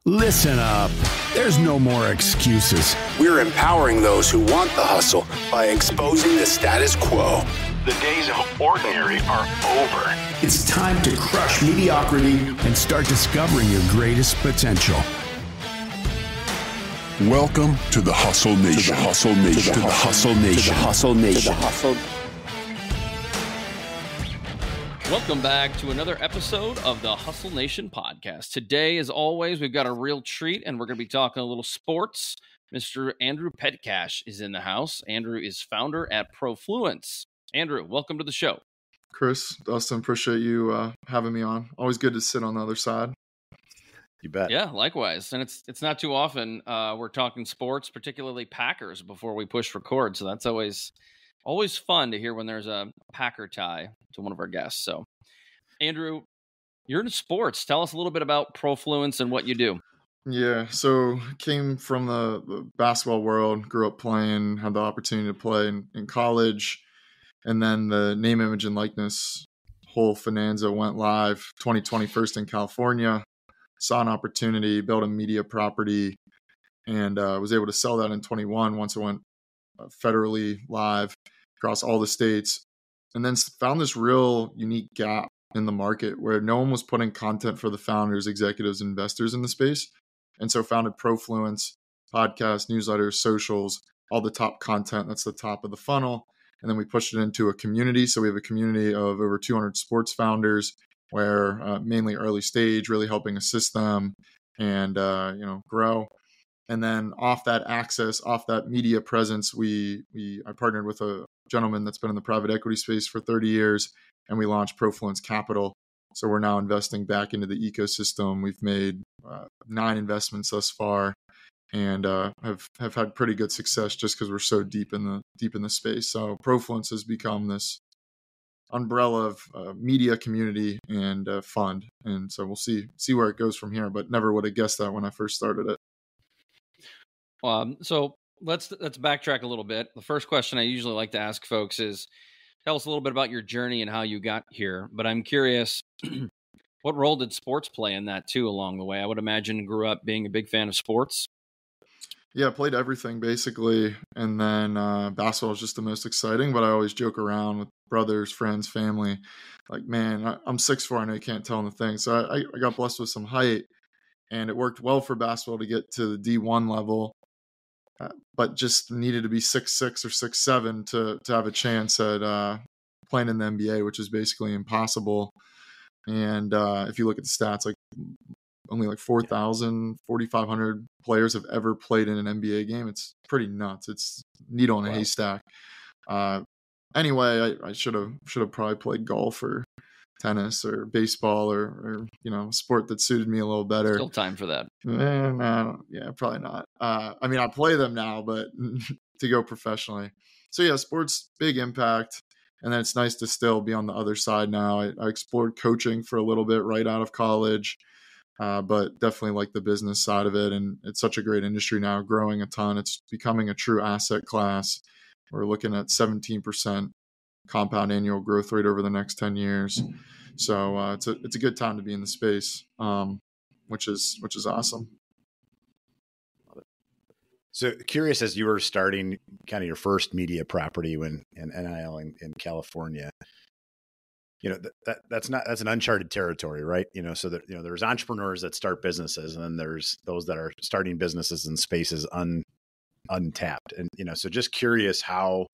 Listen up. There's no more excuses. We're empowering those who want the hustle by exposing the status quo. The days of ordinary are over. It's time to crush mediocrity and start discovering your greatest potential. Welcome to the Hustle Nation. To the Hustle Nation. To the Hustle Nation. To the Hustle Nation. To the Hustle. Welcome back to another episode of the Hustle Nation podcast. Today, as always, we've got a real treat, and we're going to be talking a little sports. Mr. Andrew Petcash is in the house. Andrew is founder at Profluence. Andrew, welcome to the show. Chris, Dustin, appreciate you having me on. Always good to sit on the other side. You bet. Yeah, likewise. And it's not too often we're talking sports, particularly Packers, before we push record. So that's always fun to hear when there's a Packer tie to one of our guests. So, Andrew, you're in sports. Tell us a little bit about Profluence and what you do. Yeah, so came from the basketball world, grew up playing, had the opportunity to play in college, and then the name, image, and likeness whole Finanza went live 2020 first in California. Saw an opportunity, built a media property, and was able to sell that in 21 once it went federally live across all the states, and then found this real unique gap in the market where no one was putting content for the founders, executives, investors in the space. And so founded Profluence, podcasts, newsletters, socials, all the top content. That's the top of the funnel. And then we pushed it into a community. So we have a community of over 200 sports founders where mainly early stage, really helping assist them and grow. And then off that access, off that media presence, I partnered with a gentleman that's been in the private equity space for 30 years, and we launched Profluence Capital. So we're now investing back into the ecosystem. We've made 9 investments thus far, and have had pretty good success just because we're so deep in the space. So Profluence has become this umbrella of media community and fund, and so we'll see where it goes from here. But never would have guessed that when I first started it. So let's backtrack a little bit. The first question I usually like to ask folks is, tell us a little bit about your journey and how you got here. But I'm curious, what role did sports play in that too along the way? I would imagine grew up being a big fan of sports. Yeah, played everything basically. And then basketball was just the most exciting, but I always joke around with brothers, friends, family. Like, man, I'm 6'4", I know you can't tell in the thing. So I got blessed with some height, and it worked well for basketball to get to the D1 level. But just needed to be 6'6" or 6'7" to have a chance at playing in the NBA, which is basically impossible. And if you look at the stats, like only like 4,000, 4,500 players have ever played in an NBA game. It's pretty nuts. It's needle in a haystack. Anyway, I should have probably played golf or tennis or baseball or a sport that suited me a little better. Still time for that. Yeah, probably not. I mean, I play them now, but to go professionally. So yeah, sports, big impact. And then it's nice to still be on the other side now. I explored coaching for a little bit right out of college, but definitely like the business side of it. And it's such a great industry now, growing a ton. It's becoming a true asset class. We're looking at 17% compound annual growth rate over the next 10 years. So it's a good time to be in the space, which is awesome. So curious, as you were starting kind of your first media property in NIL in California, that's an uncharted territory, right? So that, there's entrepreneurs that start businesses, and then there's those that are starting businesses in spaces untapped. And, so just curious how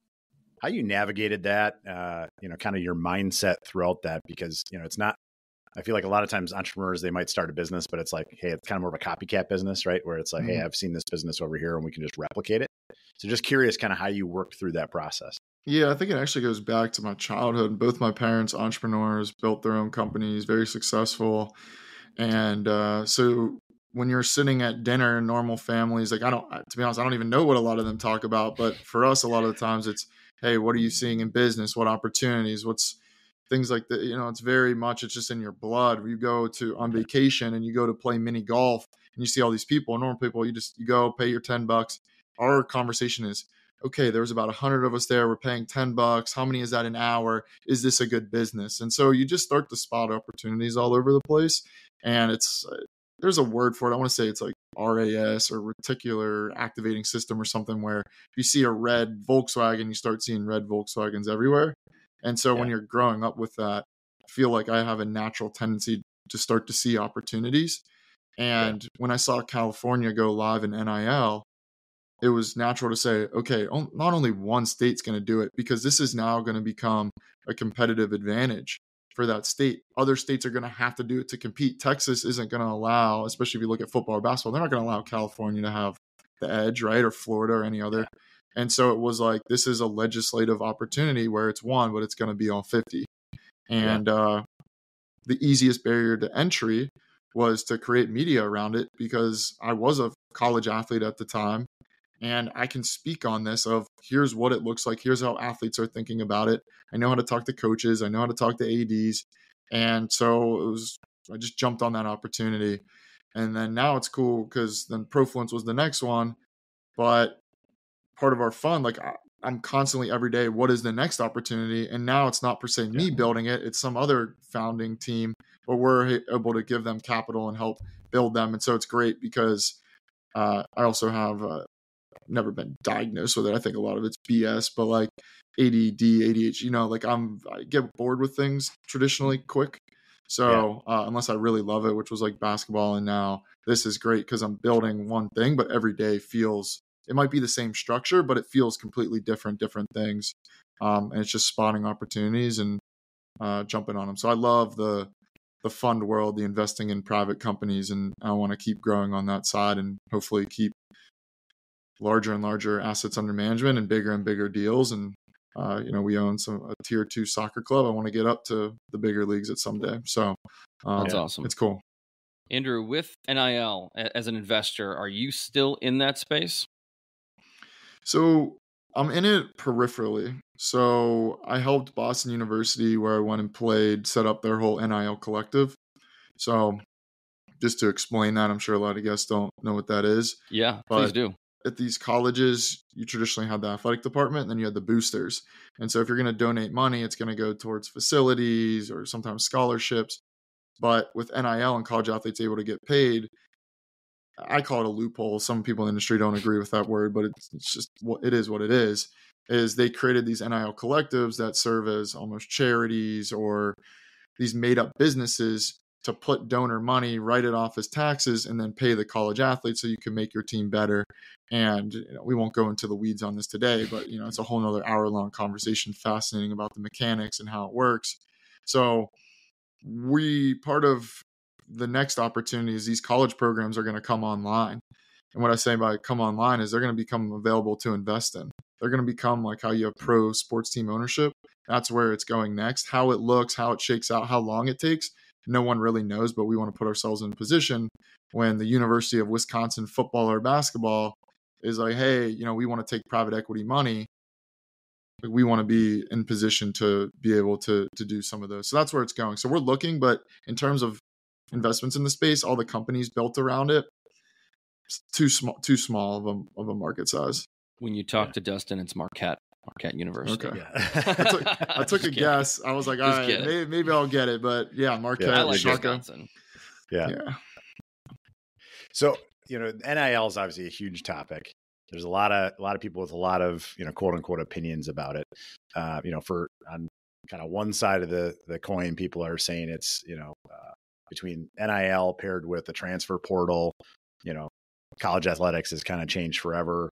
you navigated that, kind of your mindset throughout that, because, it's not, I feel like a lot of times entrepreneurs, they might start a business, but it's like, hey, it's kind of more of a copycat business, right? Where it's like, hey, I've seen this business over here and we can just replicate it. So just curious kind of how you worked through that process. Yeah, I think it actually goes back to my childhood. Both my parents, entrepreneurs, built their own companies, very successful. And so when you're sitting at dinner in normal families, like to be honest, I don't even know what a lot of them talk about. But for us, a lot of the times it's, hey, what are you seeing in business? What opportunities? What's things like that? It's just in your blood. You go on vacation and you go to play mini golf and you see all these people, normal people, you go pay your $10. Our conversation is, okay, there was about 100 of us there. We're paying $10. How many is that an hour? Is this a good business? And so you just start to spot opportunities all over the place. And it's there's a word for it. I want to say it's like RAS, or reticular activating system, or something, where if you see a red Volkswagen, you start seeing red Volkswagens everywhere. And so when you're growing up with that, I feel like I have a natural tendency to start to see opportunities. And when I saw California go live in NIL, it was natural to say, okay, not only one state's going to do it, because this is now going to become a competitive advantage for that state. Other states are going to have to do it to compete. Texas isn't going to allow, especially if you look at football or basketball, they're not going to allow California to have the edge, right? Or Florida or any other. And so it was like, this is a legislative opportunity where it's one, but it's going to be all 50. And the easiest barrier to entry was to create media around it, because I was a college athlete at the time. And I can speak on this of, here's what it looks like. Here's how athletes are thinking about it. I know how to talk to coaches. I know how to talk to ADs. And so I just jumped on that opportunity. And then now it's cool, because then Profluence was the next one. But part of our fun, like I'm constantly every day, what is the next opportunity? And now it's not per se me building it. It's some other founding team, but we're able to give them capital and help build them. And so it's great, because I also have never been diagnosed with it. I think a lot of it's BS, but like ADD, ADHD, like I get bored with things traditionally quick. So unless I really love it, which was like basketball, and now this is great because I'm building one thing, but every day feels, it might be the same structure, but it feels completely different things. And it's just spotting opportunities and jumping on them. So I love the fund world, the investing in private companies, and I want to keep growing on that side and hopefully keep larger and larger assets under management and bigger deals. And we own a tier 2 soccer club. I want to get up to the bigger leagues at someday. So that's awesome. It's cool. Andrew, with NIL as an investor, are you still in that space? So I'm in it peripherally. So I helped Boston University, where I went and played, set up their whole NIL collective. So just to explain that, I'm sure a lot of guests don't know what that is. Yeah, please do. At these colleges, you traditionally had the athletic department, and then you had the boosters. And so if you're going to donate money, it's going to go towards facilities or sometimes scholarships. But with NIL and college athletes able to get paid, I call it a loophole. Some people in the industry don't agree with that word, but it's just what it is, is they created these NIL collectives that serve as almost charities or these made up businesses to put donor money, write it off as taxes, and then pay the college athletes so you can make your team better. And we won't go into the weeds on this today, but it's a whole nother hour-long conversation, fascinating about the mechanics and how it works. So part of the next opportunity is these college programs are going to come online. And what I say by come online is they're going to become available to invest in. They're going to become like how you have pro sports team ownership. That's where it's going next. How it looks, how it shakes out, how long it takes, no one really knows, but we want to put ourselves in a position when the University of Wisconsin football or basketball is like, hey, we want to take private equity money. We want to be in position to be able to do some of those. So that's where it's going. So we're looking, but in terms of investments in the space, all the companies built around it, it's too small of a market size. When you talk to Dustin, it's Marquette University. Okay. I took a guess. I was like, all right, maybe I'll get it. But Marquette. I like Wisconsin. Yeah. So, NIL is obviously a huge topic. There's a lot of people with a lot of, quote unquote opinions about it. For on kind of one side of the coin, people are saying it's, between NIL paired with the transfer portal, college athletics has kind of changed forever.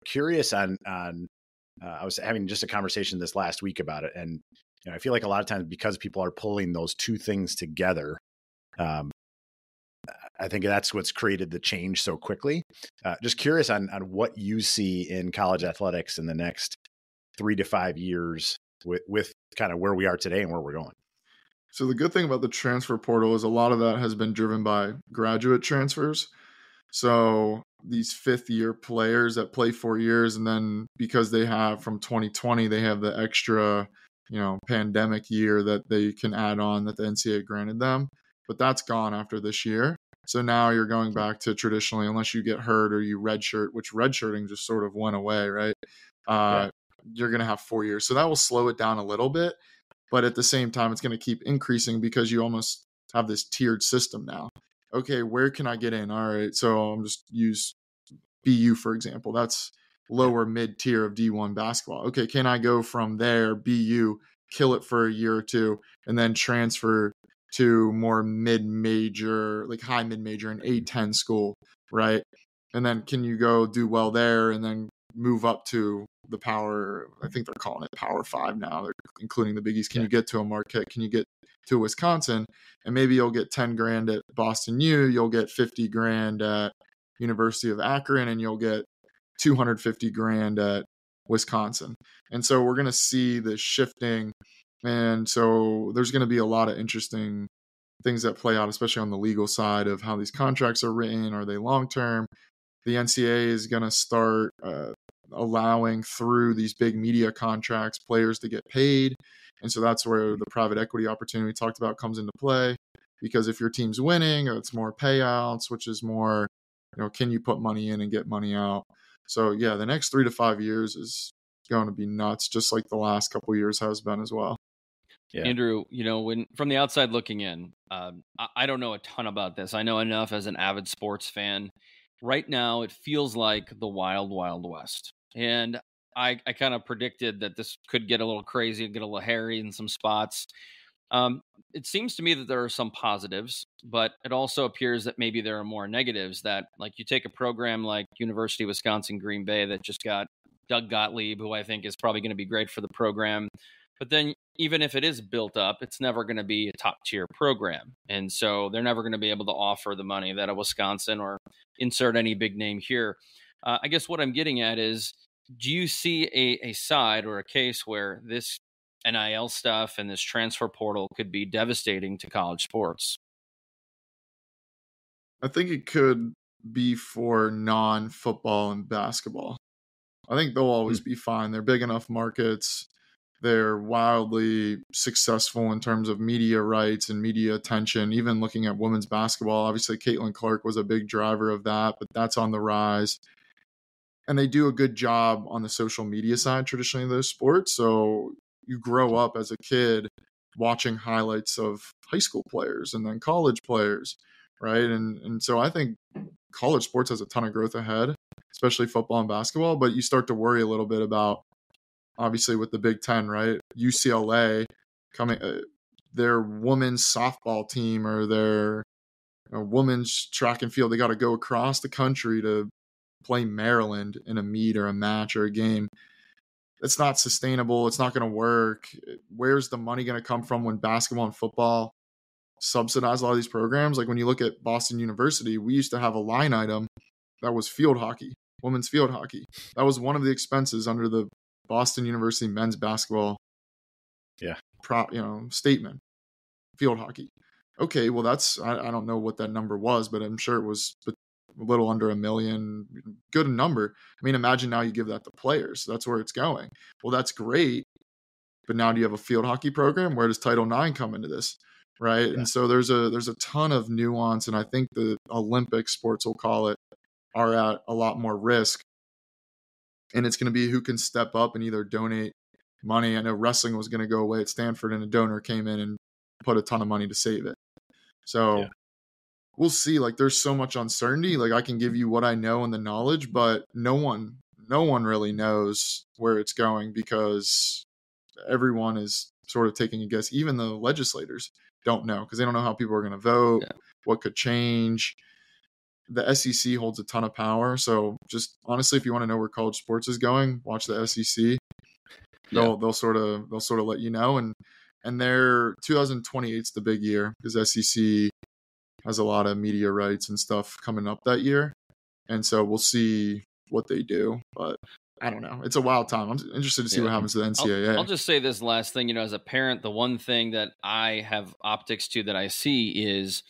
Curious on I was having just a conversation this last week about it. And, I feel like a lot of times because people are pulling those two things together, I think that's what's created the change so quickly. Just curious on what you see in college athletics in the next 3 to 5 years with kind of where we are today and where we're going. So the good thing about the transfer portal is a lot of that has been driven by graduate transfers. So these 5th-year players that play 4 years, and then because they have from 2020, they have the extra, pandemic year that they can add on that the NCAA granted them. But that's gone after this year. So now you're going back to traditionally, unless you get hurt or you redshirt, which redshirting just sort of went away, right? You're going to have 4 years. So that will slow it down a little bit. But at the same time, it's going to keep increasing because you almost have this tiered system now. okay, where can I get in? All right, so I'm just use BU, for example. That's lower mid tier of D1 basketball. Okay, can I go from there, BU, kill it for a year or two, and then transfer to more mid-major, like high mid-major, an A10 school, right? And then can you go do well there and then move up to the power, I think they're calling it Power 5 now, they're including the Big East. Can you get to a Marquette? Can you get to Wisconsin? And maybe you'll get 10 grand at Boston U, you'll get 50 grand at University of Akron, and you'll get 250 grand at Wisconsin. And so we're going to see this shifting. And so there's going to be a lot of interesting things that play out, especially on the legal side of how these contracts are written. Are they long-term? The NCAA is going to start allowing through these big media contracts players to get paid. And so that's where the private equity opportunity we talked about comes into play, because if your team's winning, it's more payouts, which is more, can you put money in and get money out? So yeah, the next 3 to 5 years is going to be nuts, just like the last couple of years has been as well. Yeah. Andrew, when from the outside looking in, I don't know a ton about this. I know enough as an avid sports fan. Right now, it feels like the wild, wild west. And I kind of predicted that this could get a little crazy, get a little hairy in some spots. It seems to me that there are some positives, but it also appears that maybe there are more negatives. That, like, you take a program like University of Wisconsin Green Bay that just got Doug Gottlieb, who I think is probably going to be great for the program. But then even if it is built up, it's never going to be a top tier program. And so they're never going to be able to offer the money that a Wisconsin, or insert any big name here. I guess what I'm getting at is, do you see a side or a case where this NIL stuff and this transfer portal could be devastating to college sports? I think it could be for non-football and basketball. I think they'll always be fine. They're big enough markets. They're wildly successful in terms of media rights and media attention. Even looking at women's basketball, obviously Caitlin Clark was a big driver of that, but that's on the rise. And they do a good job on the social media side traditionally of those sports. So you grow up as a kid watching highlights of high school players and then college players, right? And so I think college sports has a ton of growth ahead, especially football and basketball. But you start to worry a little bit about, obviously, with the Big Ten, right? UCLA coming, their women's softball team or their women's track and field, they got to go across the country to play Maryland in a meet or a match or a game. It's not sustainable. It's not going to work. Where's the money going to come from when basketball and football subsidize a lot of these programs? Like when you look at Boston University, we used to have a line item that was field hockey, women's field hockey. That was one of the expenses under the Boston University men's basketball statement, field hockey. Okay, well, that's, I don't know what that number was, but I'm sure it was a little under $1 million. Good number. I mean, imagine now you give that to players. That's where it's going. Well, that's great. But now do you have a field hockey program? Where does Title IX come into this? Right. Yeah. And so there's a ton of nuance. And I think the Olympic sports, we'll call it, are at a lot more risk. And it's going to be who can step up and either donate money. I know wrestling was going to go away at Stanford, and a donor came in and put a ton of money to save it. So we'll see. Like, there's so much uncertainty. Like, I can give you what I know and the knowledge, but no one really knows where it's going, because everyone is sort of taking a guess. Even the legislators don't know, because they don't know how people are going to vote, what could change. The SEC holds a ton of power. So just honestly, if you want to know where college sports is going, watch the SEC. They'll sort of let you know. And their 2028 is the big year, because SEC has a lot of media rights and stuff coming up that year. And so we'll see what they do. But I don't know. It's a wild time. I'm interested to see what happens to the NCAA. I'll just say this last thing. As a parent, the one thing that I have optics to that I see is,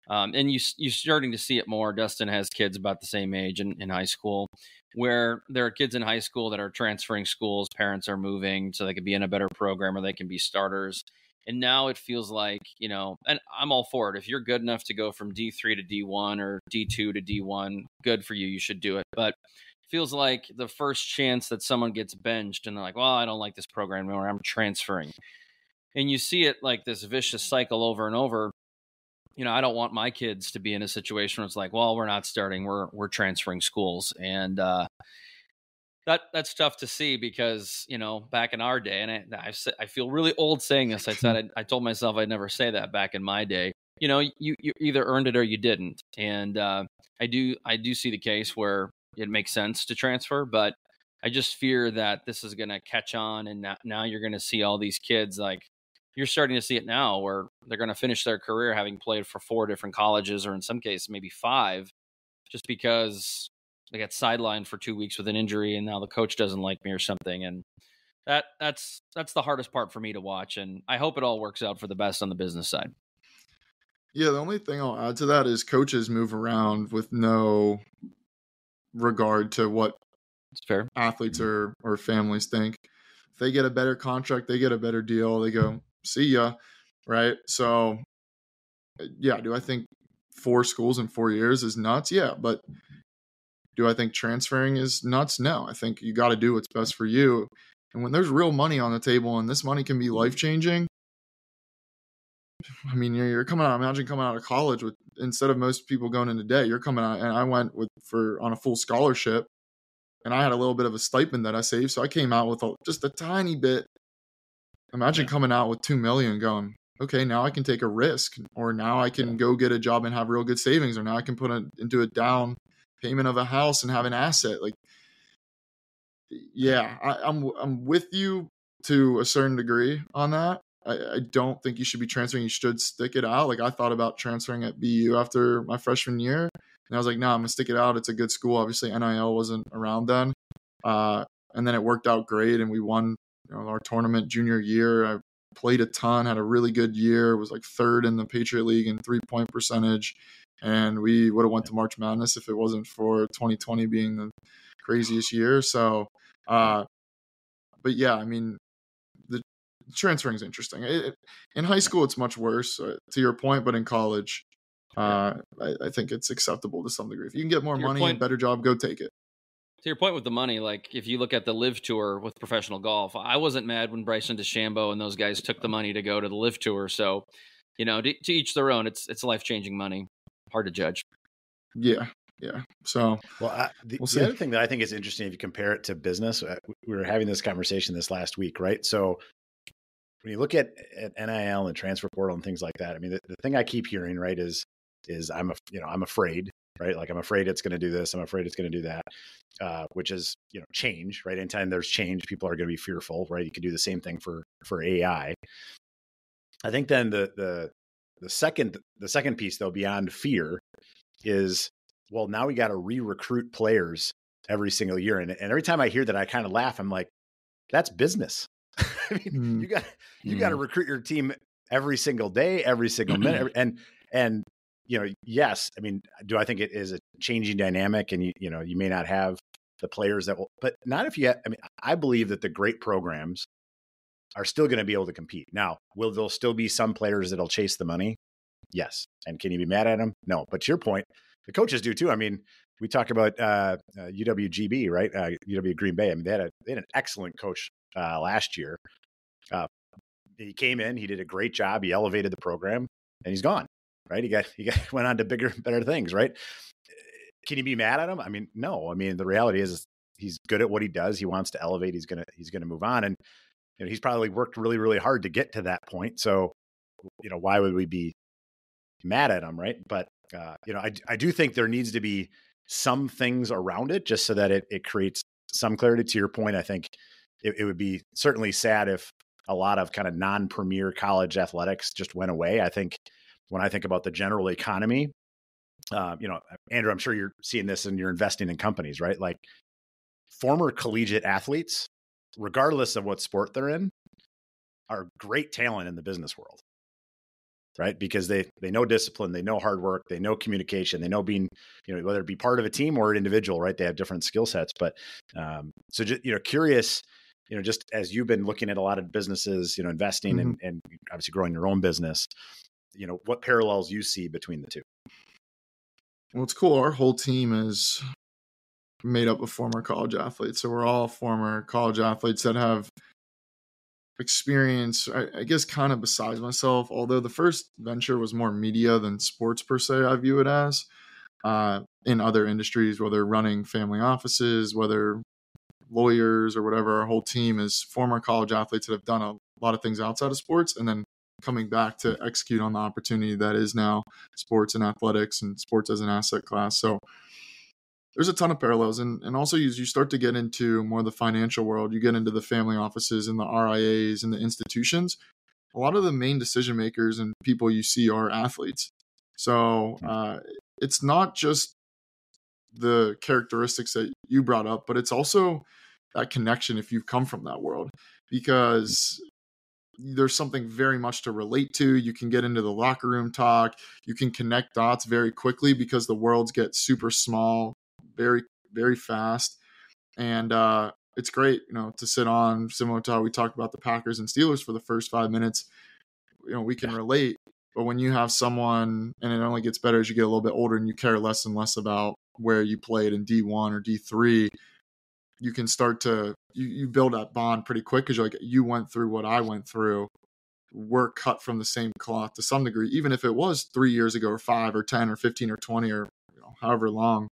and you're starting to see it more. Dustin has kids about the same age in high school, where there are kids in high school that are transferring schools. Parents are moving so they could be in a better program, or they can be starters. And now it feels like, and I'm all for it. If you're good enough to go from D3 to D1 or D2 to D1, good for you. You should do it. But it feels like the first chance that someone gets benched and they're like, well, I don't like this program anymore, I'm transferring. And you see it like this vicious cycle over and over. I don't want my kids to be in a situation where it's like, well, we're not starting, we're transferring schools. And that's tough to see because, back in our day, and I feel really old saying this. I told myself I'd never say that back in my day. You either earned it or you didn't. And I do see the case where it makes sense to transfer, but I just fear that this is going to catch on. And now you're going to see all these kids, like you're starting to see it now, where they're going to finish their career having played for 4 different colleges, or in some cases, maybe 5, just because they got sidelined for 2 weeks with an injury and now the coach doesn't like me or something. And that's the hardest part for me to watch. And I hope it all works out for the best on the business side. Yeah, the only thing I'll add to that is coaches move around with no regard to what It's fair. athletes or families think. If they get a better contract, they get a better deal, they go, see ya, right? So, yeah, do I think 4 schools in 4 years is nuts? Yeah, but do I think transferring is nuts? No, I think you got to do what's best for you. And when there's real money on the table and this money can be life-changing, I mean, you're coming out, imagine coming out of college with, instead of most people going into debt, you're coming out, and I went on a full scholarship, and I had a little bit of a stipend that I saved. So I came out with just a tiny bit. Imagine coming out with $2 million going, okay, now I can take a risk, or now I can go get a job and have real good savings, or now I can put it into a down payment of a house and have an asset. Like, yeah, I'm with you to a certain degree on that. I don't think you should be transferring. You should stick it out. Like, I thought about transferring at BU after my freshman year, and I was like, no, I'm gonna stick it out. It's a good school. Obviously, NIL wasn't around then, and then it worked out great, and we won our tournament junior year. I played a ton, had a really good year. Was like 3rd in the Patriot League in 3-point percentage, and we would have went to March Madness if it wasn't for 2020 being the craziest year. So, but yeah, I mean, the transferring is interesting. In high school, it's much worse, to your point, but in college, I think it's acceptable to some degree. If you can get more money and better job, go take it. To your point with the money, like if you look at the Live Tour with professional golf, I wasn't mad when Bryson DeChambeau and those guys took the money to go to the Live Tour. So, to each their own. It's life-changing money. Hard to judge. Yeah. So, well, the other thing that I think is interesting, if you compare it to business, we were having this conversation this last week, right? So when you look at NIL and transfer portal and things like that, I mean, the thing I keep hearing, right, is I'm afraid, right? Like, I'm afraid it's going to do this. I'm afraid it's going to do that, which is, change, right? Anytime there's change, people are going to be fearful, right? You could do the same thing for AI. I think then the second piece, though, beyond fear is, well, now we got to re-recruit players every single year. And every time I hear that, I kind of laugh. I'm like, that's business. I mean, you got to recruit your team every single day, every single minute. And, yes, I mean, do I think it is a changing dynamic, and you may not have the players that will, but not if you, I believe that the great programs are still going to be able to compete. Now, will there still be some players that'll chase the money? Yes. And can you be mad at them? No. But to your point, the coaches do too. I mean, we talk about UWGB, right? UW Green Bay. I mean, they had an excellent coach last year. He came in, he did a great job. He elevated the program, and he's gone, right? He went on to bigger, better things, right? Can you be mad at him? I mean, no. I mean, the reality is he's good at what he does. He wants to elevate. He's gonna move on, and he's probably worked really, really hard to get to that point. So, why would we be mad at him, right? But I do think there needs to be some things around it, just so that it creates some clarity. To your point, I think it would be certainly sad if a lot of kind of non-premier college athletics just went away. I think when I think about the general economy, Andrew, I'm sure you're seeing this and you're investing in companies, right? Like, former collegiate athletes, regardless of what sport they're in, are great talent in the business world, right? Because they know discipline, they know hard work, they know communication, they know being, whether it be part of a team or an individual, right? They have different skill sets. But so just, curious, just as you've been looking at a lot of businesses, investing and obviously growing your own business, what parallels you see between the two? Well, it's cool. Our whole team is made up of former college athletes. So we're all former college athletes that have experience, I guess, kind of besides myself, although the first venture was more media than sports per se, I view it as, in other industries, whether running family offices, whether lawyers or whatever. Our whole team is former college athletes that have done a lot of things outside of sports and then coming back to execute on the opportunity that is now sports and athletics and sports as an asset class. So there's a ton of parallels. And also as you start to get into more of the financial world, you get into the family offices and the RIAs and the institutions, a lot of the main decision makers and people you see are athletes. So it's not just the characteristics that you brought up, but it's also that connection if you've come from that world, because there's something very much to relate to. You can get into the locker room talk. You can connect dots very quickly because the worlds get super small, very, very fast. And it's great, to sit on, similar to how we talked about the Packers and Steelers for the first 5 minutes. We can relate. But when you have someone, and it only gets better as you get a little bit older and you care less and less about where you played in D1 or D3, you can start to, you build that bond pretty quick because you're like, you went through what I went through. We're cut from the same cloth to some degree, even if it was 3 years ago or 5 or 10 or 15 or 20 or however long.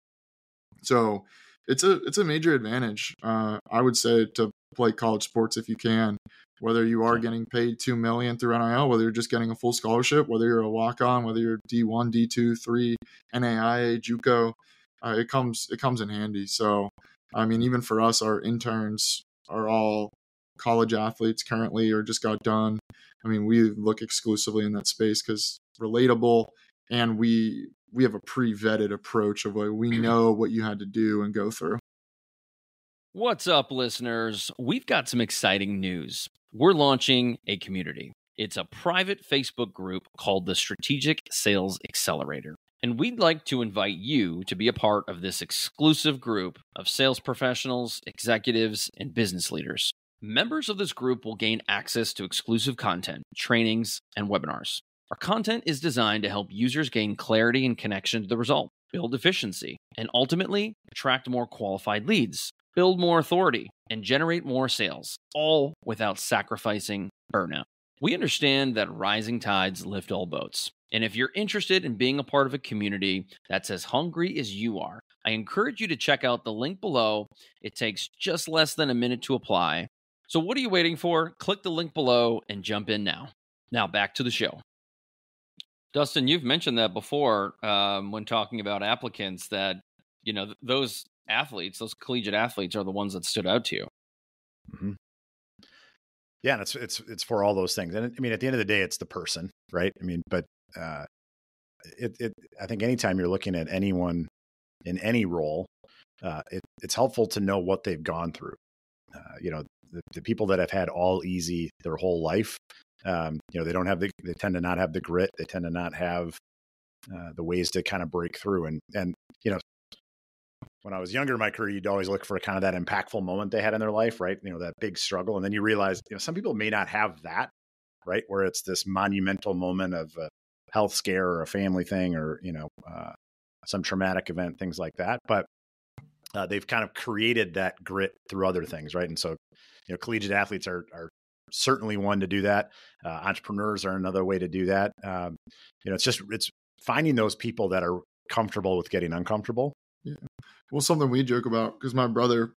So it's a major advantage, I would say, to play college sports if you can, whether you are getting paid $2 million through NIL, whether you're just getting a full scholarship, whether you're a walk-on, whether you're D1, D2, 3, NAIA, JUCO, it comes in handy. So, I mean, even for us, our interns are all college athletes currently or just got done. I mean, we look exclusively in that space because relatable, and we have a pre-vetted approach of like, we know what you had to do and go through. What's up, listeners? We've got some exciting news. We're launching a community. It's a private Facebook group called the Strategic Sales Accelerator. And we'd like to invite you to be a part of this exclusive group of sales professionals, executives, and business leaders. Members of this group will gain access to exclusive content, trainings, and webinars. Our content is designed to help users gain clarity and connection to the result, build efficiency, and ultimately attract more qualified leads, build more authority, and generate more sales, all without sacrificing burnout. We understand that rising tides lift all boats. And if you're interested in being a part of a community that's as hungry as you are, I encourage you to check out the link below. It takes just less than a minute to apply. So what are you waiting for? Click the link below and jump in now. Now back to the show. Dustin, you've mentioned that before when talking about applicants that, those athletes, those collegiate athletes are the ones that stood out to you. Mm-hmm. Yeah, and it's for all those things. And I mean, at the end of the day, it's the person, right? I mean, but I think anytime you're looking at anyone in any role, it's helpful to know what they've gone through. The people that have had all easy their whole life, they tend to not have the grit. They tend to not have the ways to kind of break through. And when I was younger in my career, you'd always look for kind of that impactful moment they had in their life, right? That big struggle. And then you realize, some people may not have that, right? Where it's this monumental moment of a health scare or a family thing or, some traumatic event, things like that. But they've kind of created that grit through other things, right? And so, collegiate athletes are certainly one to do that. Entrepreneurs are another way to do that. It's finding those people that are comfortable with getting uncomfortable. Yeah. Well, something we joke about, because my brother,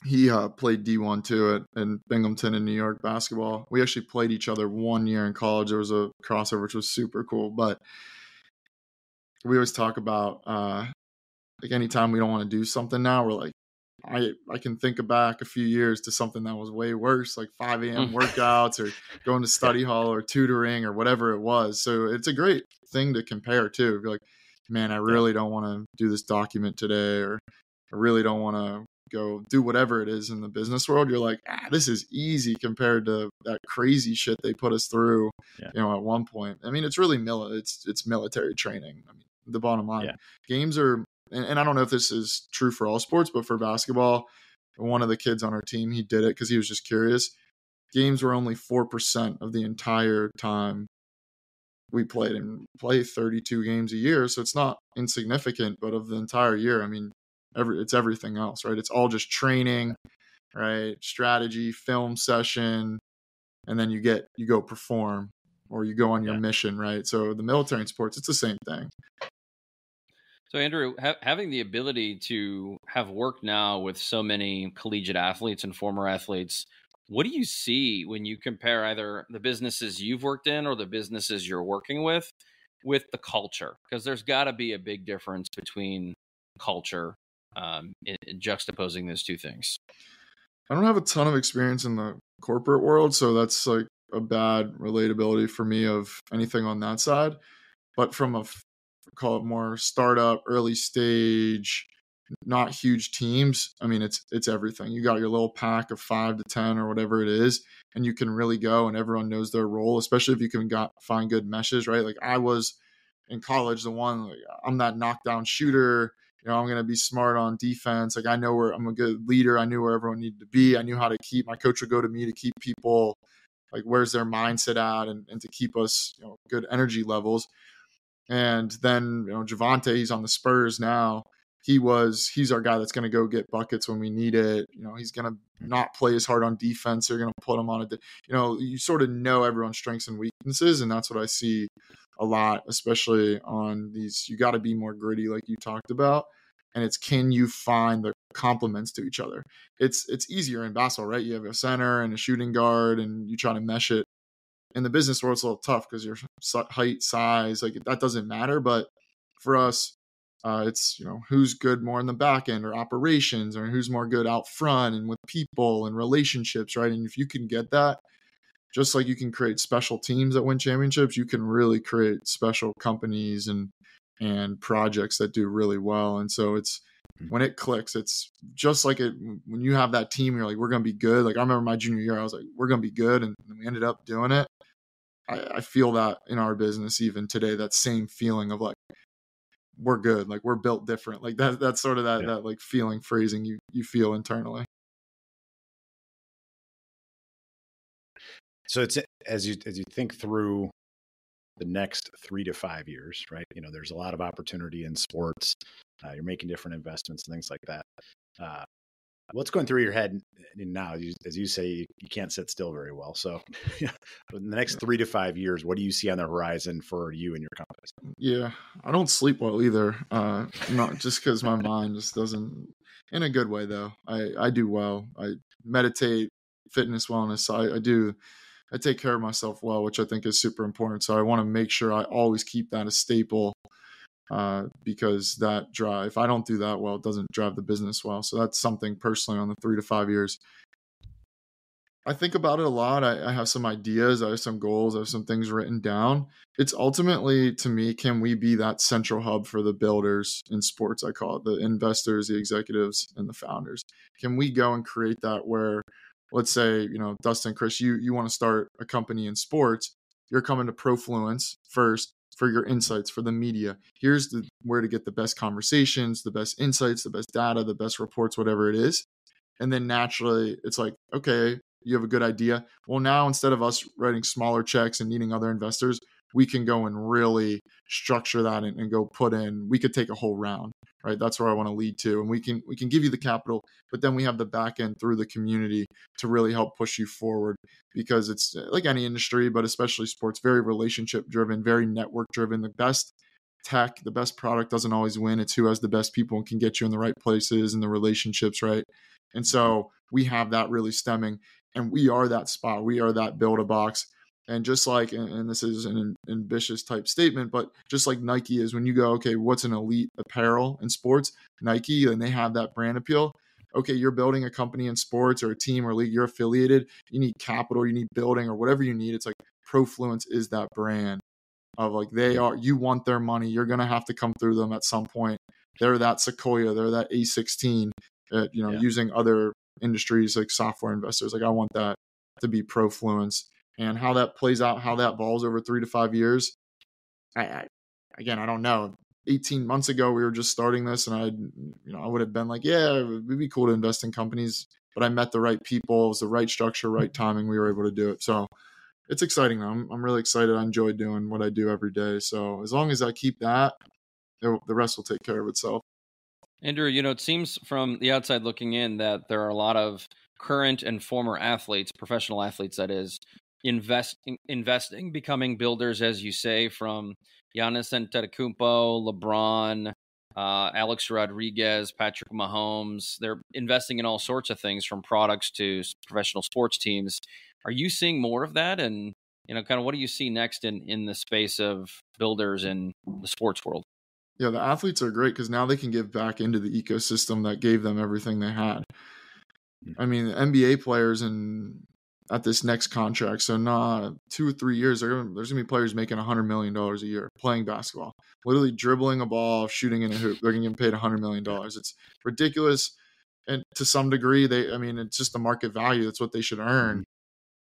he played D1 too in Binghamton in New York basketball. We actually played each other 1 year in college. There was a crossover, which was super cool. But we always talk about like anytime we don't want to do something now, we're like, I can think back a few years to something that was way worse, like 5 a.m. workouts or going to study hall or tutoring or whatever it was. So it's a great thing to compare too. If you're like, man, I really don't want to do this document today, or I really don't want to go do whatever it is in the business world. You're like, this is easy compared to that crazy shit they put us through, at one point. I mean, it's really it's military training. I mean, the bottom line, games are, and I don't know if this is true for all sports, but for basketball, one of the kids on our team, he did it because he was just curious. Games were only 4% of the entire time we played, and play 32 games a year. So it's not insignificant, but of the entire year, I mean, it's everything else, right? It's all just training, right? Strategy, film session, and then you go perform, or you go on your mission, right? So the military and sports, it's the same thing. So Andrew, having the ability to have worked now with so many collegiate athletes and former athletes, what do you see when you compare either the businesses you've worked in or the businesses you're working with the culture? Because there's got to be a big difference between culture, in juxtaposing those two things. I don't have a ton of experience in the corporate world, so that's like a bad relatability for me of anything on that side. But from a call it more startup, early stage, not huge teams, I mean, it's everything. You got your little pack of 5 to 10 or whatever it is, and you can really go, and everyone knows their role, especially if you can find good meshes, right? Like I was in college, I'm that knockdown shooter. I'm going to be smart on defense. Like I know where I'm a good leader. I knew where everyone needed to be. I knew how to keep, my coach would go to me to keep people, like where's their mindset at, and to keep us, good energy levels. And then, Javante, he's on the Spurs now. He's our guy that's going to go get buckets when we need it. He's going to not play as hard on defense. They're going to put him on you sort of know everyone's strengths and weaknesses. And that's what I see a lot, especially on these, you got to be more gritty, like you talked about. And it's, can you find the complements to each other? It's easier in basketball, right? You have a center and a shooting guard and you try to mesh it. In the business world, it's a little tough because your height, size, like that doesn't matter. But for us, it's, who's good more in the back end or operations, or who's more good out front and with people and relationships, right? And if you can get that, just like you can create special teams that win championships, you can really create special companies and projects that do really well. And so it's, when it clicks, it's just like when you have that team, you're like, we're going to be good. Like I remember my junior year, I was like, we're going to be good. And we ended up doing it. I feel that in our business, even today, that same feeling of like, we're good. Like we're built different. Like that's sort of that like feeling, phrasing you feel internally. So it's, as you think through the next 3 to 5 years, right? There's a lot of opportunity in sports. You're making different investments and things like that. What's going through your head now? As you say, you can't sit still very well. So in the next 3 to 5 years, what do you see on the horizon for you and your companies? Yeah, I don't sleep well either. Not just because my mind just doesn't, in a good way though. I do well. I meditate, fitness, wellness. I take care of myself well, which I think is super important. So I want to make sure I always keep that a staple, because that drive, if I don't do that well, it doesn't drive the business well. So that's something personally on the 3 to 5 years. I think about it a lot. I have some ideas. I have some goals. I have some things written down. It's ultimately, to me, can we be that central hub for the builders in sports? I call it the investors, the executives, and the founders. Can we go and create that where, let's say, Dustin, Chris, you want to start a company in sports. You're coming to Profluence first for your insights, for the media. Here's where to get the best conversations, the best insights, the best data, the best reports, whatever it is. And then naturally, it's like, okay, you have a good idea. Well, now instead of us writing smaller checks and needing other investors, we can go and really structure that and go put in. We could take a whole round, right? That's where I want to lead to. And we can give you the capital, but then we have the back end through the community to really help push you forward, because it's like any industry, but especially sports, very relationship driven, very network driven. The best tech, the best product doesn't always win. It's who has the best people and can get you in the right places and the relationships, right? And so we have that really stemming, and we are that spot. We are that build-a-box. And just like, and this is an ambitious type statement, but just like Nike is, when you go, okay, what's an elite apparel in sports? Nike, and they have that brand appeal. Okay, you're building a company in sports or a team or league, you're affiliated, you need capital, you need building or whatever you need. It's like Profluence is that brand of like, you want their money. You're going to have to come through them at some point. They're that Sequoia, they're that A16, using other industries like software investors. Like I want that to be Profluence. And how that plays out, how that evolves over 3 to 5 years, I don't know. 18 months ago, we were just starting this, and I would have been like, yeah, it would be cool to invest in companies. But I met the right people, it was the right structure, right timing. We were able to do it. So it's exciting. I'm really excited. I enjoy doing what I do every day. So as long as I keep that, the rest will take care of itself. Andrew, it seems from the outside looking in that there are a lot of current and former athletes, professional athletes, that is, investing, becoming builders, as you say, from Giannis Antetokounmpo, LeBron, Alex Rodriguez, Patrick Mahomes. They're investing in all sorts of things, from products to professional sports teams. Are you seeing more of that? And kind of what do you see next in the space of builders in the sports world? Yeah, the athletes are great because now they can give back into the ecosystem that gave them everything they had. I mean, the NBA players at this next contract, so 2 or 3 years, there's going to be players making $100 million a year playing basketball, literally dribbling a ball, shooting in a hoop. They're going to get paid $100 million. It's ridiculous. And to some degree, it's just the market value. That's what they should earn.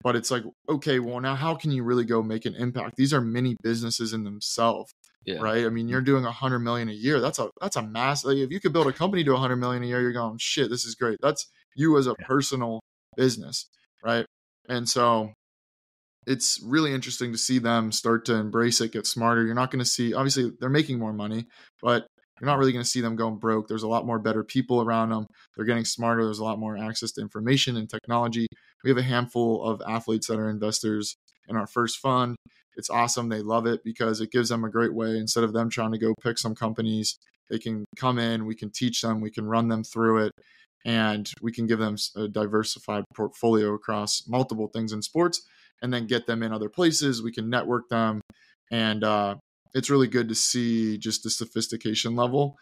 But it's like, okay, well, now how can you really go make an impact? These are mini businesses in themselves, right? I mean, you're doing $100 million a year. That's a mass. Like, if you could build a company to $100 million a year, you're going, shit, this is great. That's you as a personal business, right? And so it's really interesting to see them start to embrace it, get smarter. You're not going to see, obviously, they're making more money, but you're not really going to see them going broke. There's a lot more better people around them. They're getting smarter. There's a lot more access to information and technology. We have a handful of athletes that are investors in our first fund. It's awesome. They love it because it gives them a great way. Instead of them trying to go pick some companies, they can come in, we can teach them, we can run them through it, and we can give them a diversified portfolio across multiple things in sports, and then get them in other places. We can network them. And it's really good to see just the sophistication level.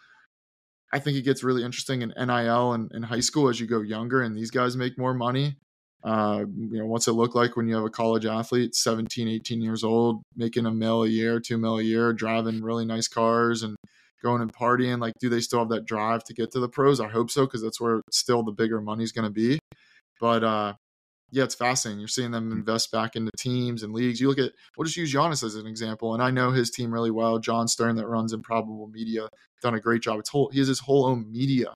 I think it gets really interesting in NIL and in high school as you go younger and these guys make more money. What's it look like when you have a college athlete, 17, 18 years old, making $1 million a year, $2 million a year, driving really nice cars and going and partying? Like, do they still have that drive to get to the pros? I hope so, because that's where still the bigger money's going to be. But yeah, it's fascinating. You're seeing them invest back into teams and leagues. You look at, we'll just use Giannis as an example, and I know his team really well. John Stern, that runs Improbable Media, done a great job. He has his whole own media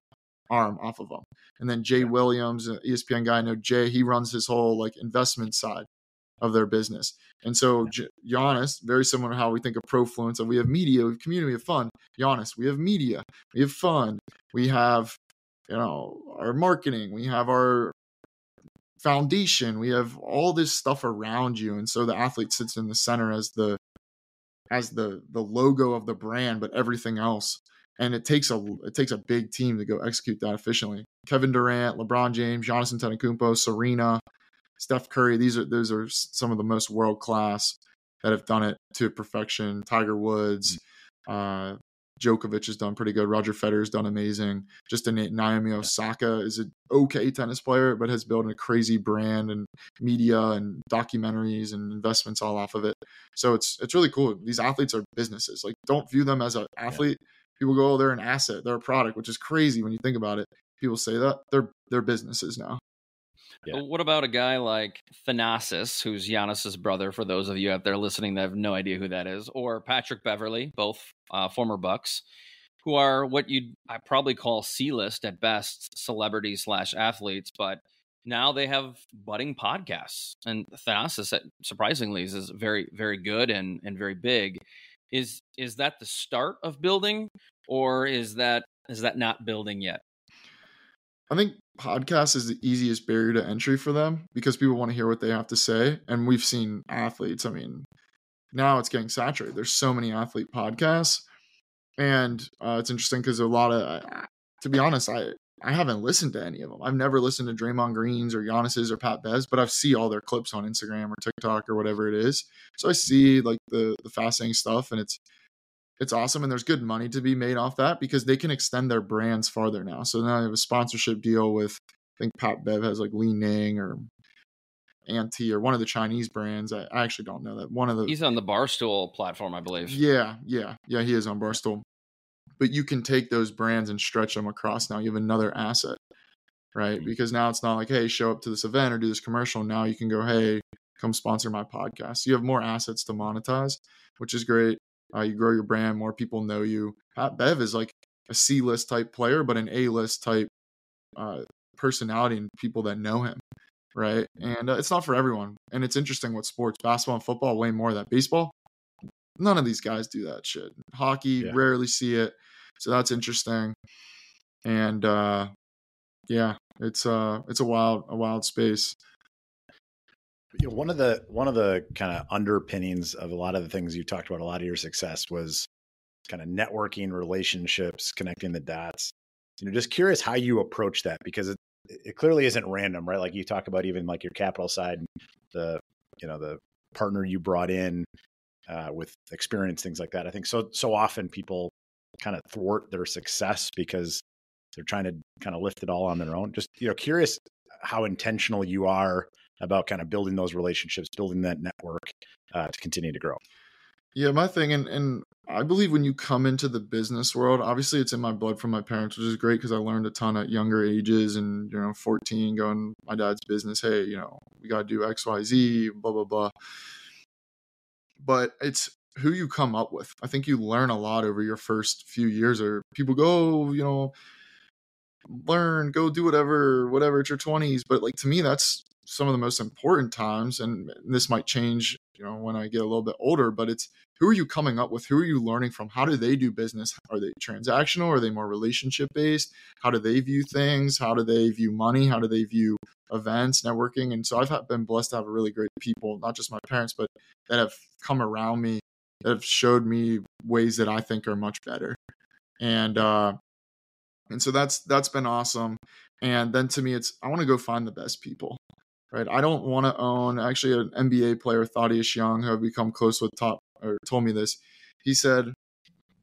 arm off of him. And then Jay Williams, an ESPN guy, I know Jay, he runs his whole investment side of their business. And so Giannis, very similar to how we think of Profluence, we have media, we have community, we have fun. Giannis, we have media, we have fun, we have our marketing, we have our foundation, we have all this stuff around you. And so the athlete sits in the center as the logo of the brand, but everything else. And it takes a big team to go execute that efficiently. Kevin Durant, LeBron James, Giannis Antetokounmpo, Serena, Steph Curry, those are some of the most world class that have done it to perfection. Tiger Woods, Djokovic has done pretty good. Roger Federer has done amazing. Just Naomi Osaka is an okay tennis player, but has built a crazy brand and media and documentaries and investments all off of it. So it's really cool. These athletes are businesses. Like, don't view them as an athlete. People go, oh, they're an asset, they're a product, which is crazy when you think about it. People say that they're businesses now. Yeah. What about a guy like Thanasis, who's Giannis's brother, for those of you out there listening that have no idea who that is, or Patrick Beverley, both former Bucks, who are what I probably call C-list at best celebrities/athletes, but now they have budding podcasts. And Thanasis, surprisingly, is very, very good and very big. Is that the start of building, or is that not building yet? I think podcast is the easiest barrier to entry for them because people want to hear what they have to say. And we've seen athletes. I mean, now it's getting saturated. There's so many athlete podcasts. And it's interesting because a lot of, to be honest, I haven't listened to any of them. I've never listened to Draymond Green's or Giannis's or Pat Bev's, but I see all their clips on Instagram or TikTok or whatever it is. So I see the fascinating stuff, and it's awesome, and there's good money to be made off that because they can extend their brands farther now. So now they have a sponsorship deal with, I think Pat Bev has Li Ning or Anti or one of the Chinese brands. I actually don't know that. He's on the Barstool platform, I believe. Yeah, he is on Barstool. But you can take those brands and stretch them across. Now you have another asset, right? Because now it's not like, hey, show up to this event or do this commercial. Now you can go, hey, come sponsor my podcast. So you have more assets to monetize, which is great. You grow your brand, more people know you. Pat Bev is like a C-list type player, but an A-list type personality and people that know him, right? And it's not for everyone. And it's interesting what sports, basketball and football, way more of that. Baseball, none of these guys do that shit. Hockey, rarely see it. So that's interesting. And it's a wild space. One of the kind of underpinnings of a lot of the things you talked about, a lot of your success was kind of networking, relationships, connecting the dots. Just curious how you approach that, because it clearly isn't random, right? Like you talk about even like your capital side, the partner you brought in with experience, things like that. I think so often people kind of thwart their success because they're trying to kind of lift it all on their own. Just, curious how intentional you are about kind of building those relationships, building that network to continue to grow. Yeah, my thing, and I believe when you come into the business world, obviously it's in my blood from my parents, which is great because I learned a ton at younger ages, and 14, going my dad's business. Hey, we got to do X, Y, Z, blah blah blah. But it's who you come up with. I think you learn a lot over your first few years. Or people go, learn, go do whatever at your 20s. But like, to me, that's some of the most important times. And this might change, when I get a little bit older, but it's who are you coming up with? Who are you learning from? How do they do business? Are they transactional? Are they more relationship based? How do they view things? How do they view money? How do they view events, networking? And so I've been blessed to have really great people, not just my parents, but that have come around me, that have showed me ways that I think are much better. And so that's been awesome. And then to me, I want to go find the best people, right? I don't want to own, actually an NBA player, Thaddeus Young, who I've become close with, told me this. He said,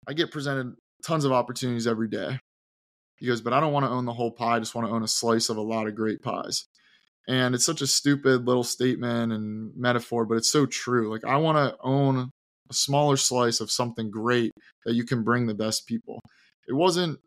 I get presented tons of opportunities every day. He goes, but I don't want to own the whole pie. I just want to own a slice of a lot of great pies. And it's such a stupid little statement and metaphor, but it's so true. Like, I want to own a smaller slice of something great that you can bring the best people. It wasn't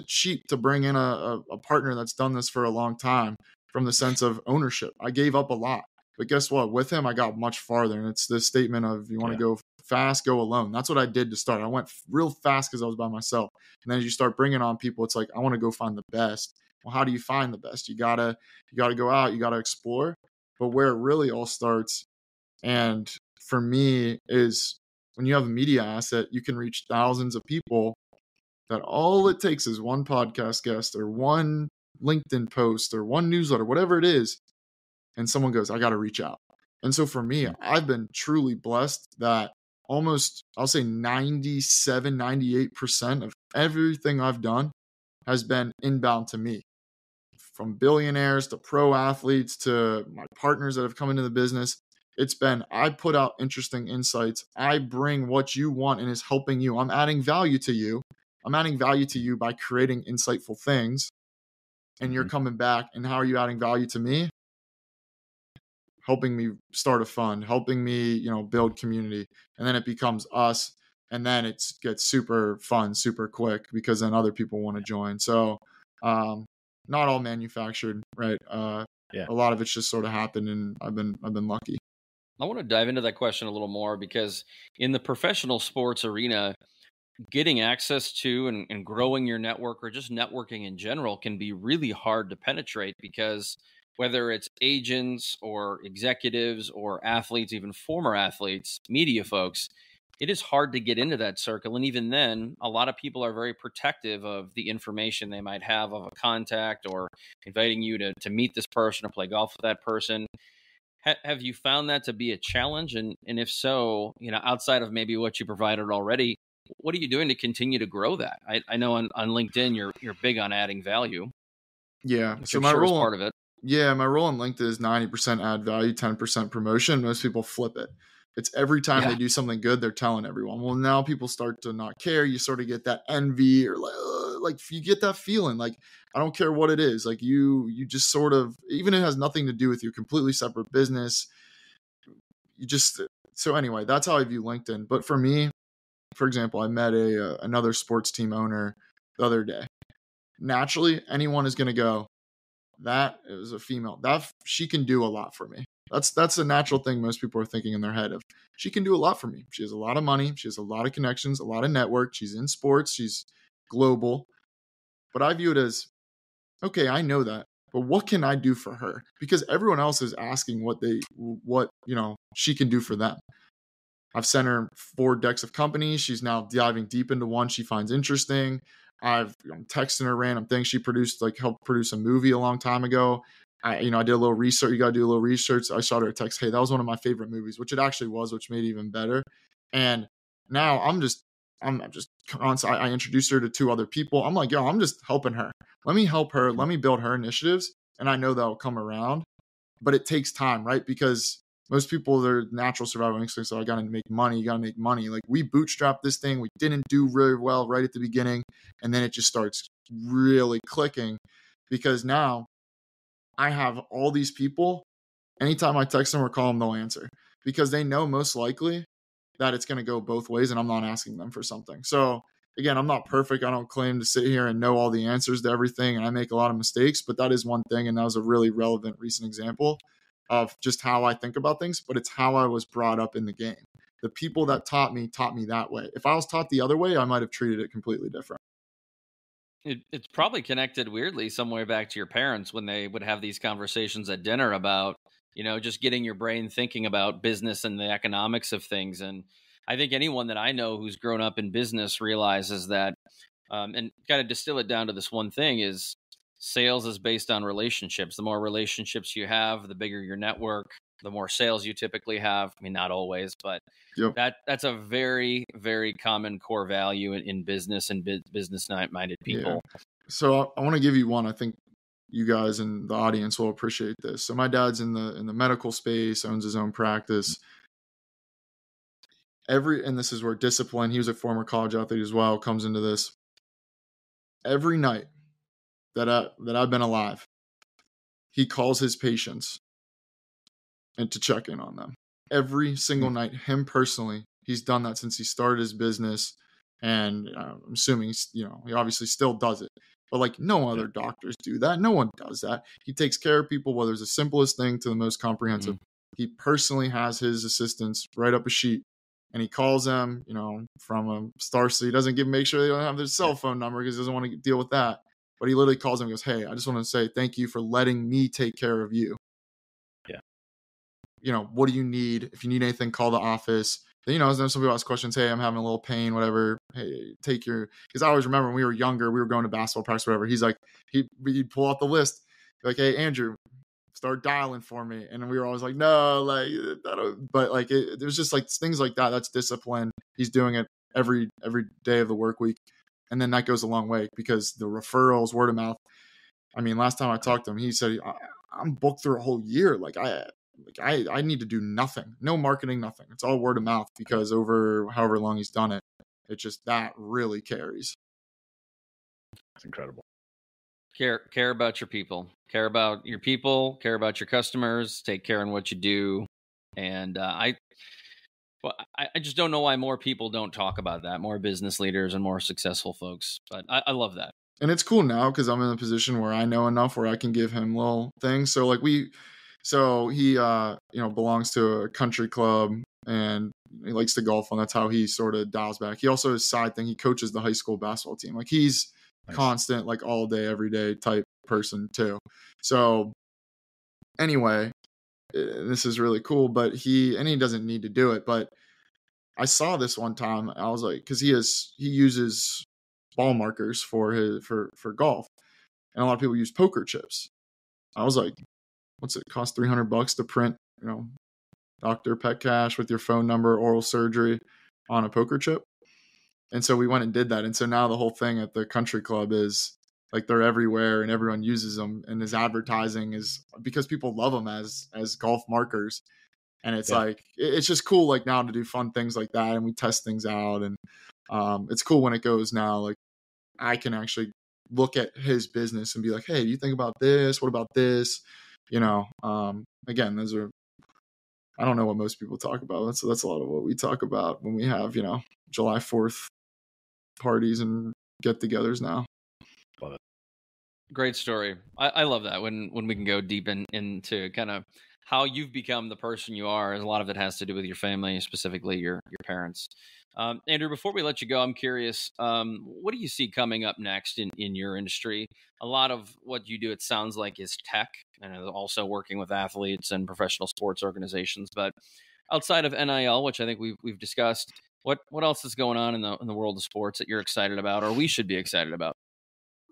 cheap to bring in a partner that's done this for a long time, from the sense of ownership. I gave up a lot, but guess what? With him, I got much farther. And it's this statement of, you want to go fast, go alone. That's what I did to start. I went real fast because I was by myself. And then as you start bringing on people, it's like, I want to go find the best. Well, how do you find the best? You gotta go out, you gotta explore. But where it really all starts, and for me, is when you have a media asset, you can reach thousands of people that all it takes is one podcast guest or one LinkedIn post or one newsletter, whatever it is. And someone goes, I got to reach out. And so for me, I've been truly blessed that almost, I'll say 97, 98% of everything I've done has been inbound to me. From billionaires to pro athletes to my partners that have come into the business. It's been, I put out interesting insights. I bring what you want and is helping you. I'm adding value to you. I'm adding value to you by creating insightful things. And you're coming back. And how are you adding value to me? Helping me start a fund, helping me, build community. And then it becomes us. And then it gets super fun, super quick, because then other people want to join. So, not all manufactured, right? A lot of it's just sort of happened, and I've been lucky. I want to dive into that question a little more, because in the professional sports arena, getting access to and growing your network, or just networking in general, can be really hard to penetrate, because whether it's agents or executives or athletes, even former athletes, media folks, it is hard to get into that circle. And even then, a lot of people are very protective of the information they might have of a contact, or inviting you to meet this person or play golf with that person. Have you found that to be a challenge? And if so, outside of maybe what you provided already, what are you doing to continue to grow that? I know on LinkedIn, you're big on adding value. Yeah. So my role is part of it. Yeah. My role on LinkedIn is 90% add value, 10% promotion. Most people flip it. It's every time they do something good, they're telling everyone. Well, now people start to not care. You sort of get that envy, or like you get that feeling like, I don't care what it is. Like you just sort of, even if it has nothing to do with you, completely separate business. So anyway, that's how I view LinkedIn. But for me, for example, I met another sports team owner the other day. Naturally, anyone is going to go, that is a female, that she can do a lot for me. That's a natural thing most people are thinking in their head of, she can do a lot for me. She has a lot of money. She has a lot of connections, a lot of network. She's in sports. She's global. But I view it as, okay, I know that, but what can I do for her? Because everyone else is asking what she can do for them. I've sent her 4 decks of companies. She's now diving deep into one she finds interesting. I'm texting her random things. She helped produce a movie a long time ago. I did a little research. You got to do a little research. I shot her a text. Hey, that was one of my favorite movies, which it actually was, which made it even better. And now I'm just constant. I introduced her to 2 other people. I'm like, yo, I'm just helping her. Let me help her. Let me build her initiatives. And I know that'll come around, but it takes time, right? Because most people, their natural survival instinct. So I got to make money. You got to make money. Like we bootstrapped this thing. We didn't do really well right at the beginning. And then it just starts really clicking because now I have all these people. Anytime I text them or call them, they'll answer because they know most likely that it's going to go both ways and I'm not asking them for something. So again, I'm not perfect. I don't claim to sit here and know all the answers to everything. And I make a lot of mistakes, but that is one thing. And that was a really relevant recent example of just how I think about things, but it's how I was brought up in the game. The people that taught me that way. If I was taught the other way, I might have treated it completely different. It's probably connected weirdly somewhere back to your parents when they would have these conversations at dinner about, just getting your brain thinking about business and the economics of things. And I think anyone that I know who's grown up in business realizes that, and got to distill it down to this one thing is sales is based on relationships. The more relationships you have, the bigger your network, the more sales you typically have. I mean, not always, but Yep. that's a very, very common core value in business and business-minded people. Yeah. So I want to give you one. I think you guys and the audience will appreciate this. So my dad's in the medical space, owns his own practice. And this is where discipline, he was a former college athlete as well, comes into this. Every night that I've been alive, he calls his patients and to check in on them. Every single night, him personally, he's done that since he started his business. And I'm assuming he obviously still does it. But like no other doctors do that. No one does that. He takes care of people, whether it's the simplest thing to the most comprehensive. He personally has his assistants write up a sheet and he calls them, from a star. So he doesn't make sure they don't have their cell phone number because he doesn't want to deal with that. But he literally calls them and goes, hey, I just want to say thank you for letting me take care of you. Yeah. What do you need? If you need anything, call the office. Then, some people ask questions. Hey, I'm having a little pain, whatever. Hey, because I always remember when we were younger, we were going to basketball practice, whatever. He's like, he'd pull out the list. Like, hey, Andrew, start dialing for me. And we were always like, no, like, but like, there's just like things like that. That's discipline. He's doing it every day of the work week. And then that goes a long way because the referrals, word of mouth. I mean, last time I talked to him, he said, I'm booked through a whole year. I need to do nothing, no marketing, nothing. It's all word of mouth because over however long he's done it, it's just that really carries. It's incredible. Care about your people, care about your customers, take care in what you do. And I just don't know why more people don't talk about that, more business leaders and more successful folks. But I love that. And it's cool now because I'm in a position where I know enough where I can give him little things. So like so he, belongs to a country club and he likes to golf, and that's how he sort of dials back. He also his side thing, he coaches the high school basketball team. Like he's constant, like all day, every day type person too. So anyway, this is really cool, but he doesn't need to do it. But I saw this one time. I was like, because he uses ball markers for golf, and a lot of people use poker chips. I was like, what's it cost? $300 to print, Dr. Petcash with your phone number, oral surgery on a poker chip. And so we went and did that. And so now the whole thing at the country club is like they're everywhere and everyone uses them. And his advertising is because people love them as golf markers. And it's like, it's just cool like now to do fun things like that. And we test things out. And it's cool when it goes now, like I can actually look at his business and be like, hey, do you think about this? What about this? Again, those are, I don't know what most people talk about. That's a lot of what we talk about when we have, July 4th parties and get-togethers now. Love it. Great story. I love that when we can go deep into kind of how you've become the person you are. A lot of it has to do with your family, specifically your parents. Andrew, before we let you go, I'm curious, what do you see coming up next in your industry? A lot of what you do, it sounds like, is tech and also working with athletes and professional sports organizations. But outside of NIL, which I think we've discussed, what else is going on in the world of sports that you're excited about or we should be excited about?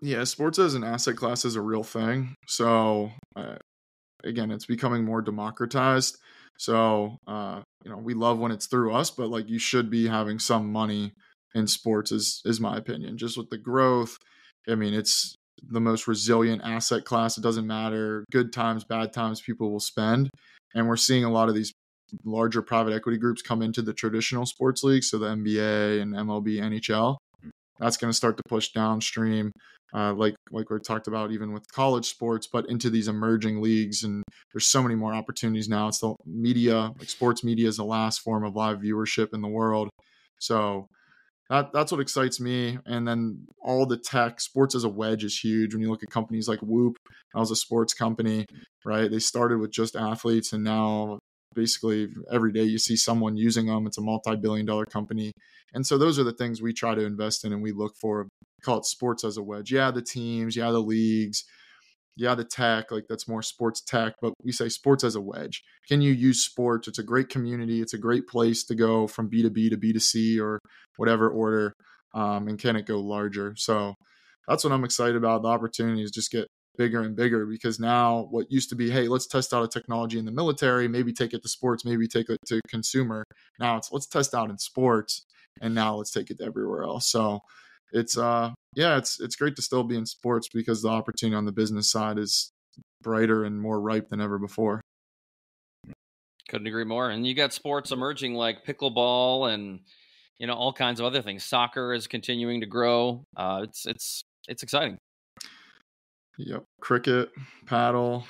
Yeah, sports as an asset class is a real thing. So again, it's becoming more democratized. So, we love when it's through us, but like you should be having some money in sports is my opinion. Just with the growth, I mean, it's the most resilient asset class. It doesn't matter. Good times, bad times, people will spend. And we're seeing a lot of these larger private equity groups come into the traditional sports leagues. So the NBA and MLB, NHL, that's going to start to push downstream. Like we talked about even with college sports, but into these emerging leagues. And there's so many more opportunities now. It's the media, like sports media is the last form of live viewership in the world. So that's what excites me. And then all the tech, sports as a wedge is huge. When you look at companies like Whoop, that was a sports company, right? They started with just athletes, and now basically every day you see someone using them. It's a multi-billion-dollar company. And so those are the things we try to invest in and we look for. Call it sports as a wedge. Yeah, the teams, yeah, the leagues, yeah, the tech, like that's more sports tech, but we say sports as a wedge. Can you use sports? It's a great community. It's a great place to go from B2B to B2C or whatever order. And can it go larger? So that's what I'm excited about. The opportunities just get bigger and bigger, because now what used to be, hey, let's test out a technology in the military, maybe take it to sports, maybe take it to consumer. Now it's let's test out in sports, and now let's take it to everywhere else. So it's it's great to still be in sports because the opportunity on the business side is brighter and more ripe than ever before. Couldn't agree more. And you got sports emerging like pickleball and all kinds of other things. Soccer is continuing to grow. It's exciting. Yep. Cricket, paddle,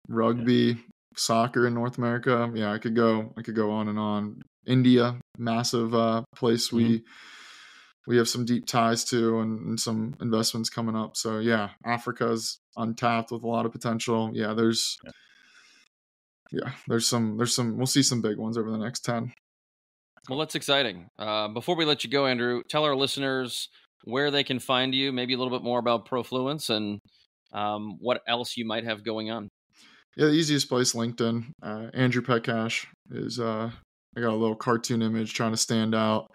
rugby, soccer in North America. Yeah, I could go on and on. India, massive place we have some deep ties to and some investments coming up. So yeah, Africa's untapped with a lot of potential. Yeah, there's some, we'll see some big ones over the next 10. Well, that's exciting. Before we let you go, Andrew, tell our listeners where they can find you, maybe a little bit more about Profluence and what else you might have going on. Yeah, the easiest place, LinkedIn. Andrew Petcash is, I got a little cartoon image trying to stand out.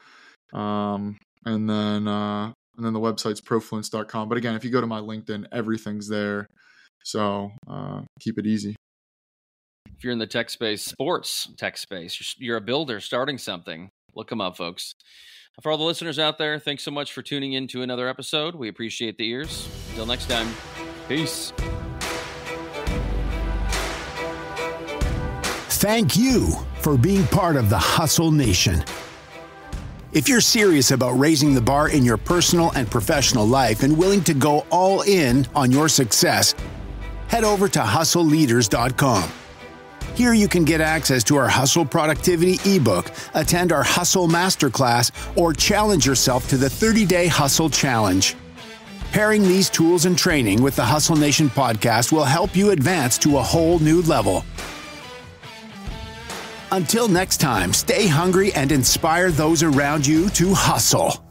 And then the website's profluence.com. But again, if you go to my LinkedIn, everything's there. So keep it easy. If you're in the tech space, sports tech space, you're a builder starting something, look them up, folks. For all the listeners out there, thanks so much for tuning in to another episode. We appreciate the ears. Until next time, peace. Thank you for being part of the Hustle Nation. If you're serious about raising the bar in your personal and professional life and willing to go all in on your success, head over to hustleleaders.com. Here you can get access to our Hustle Productivity ebook, attend our Hustle Masterclass, or challenge yourself to the 30-day Hustle Challenge. Pairing these tools and training with the Hustle Nation podcast will help you advance to a whole new level. Until next time, stay hungry and inspire those around you to hustle.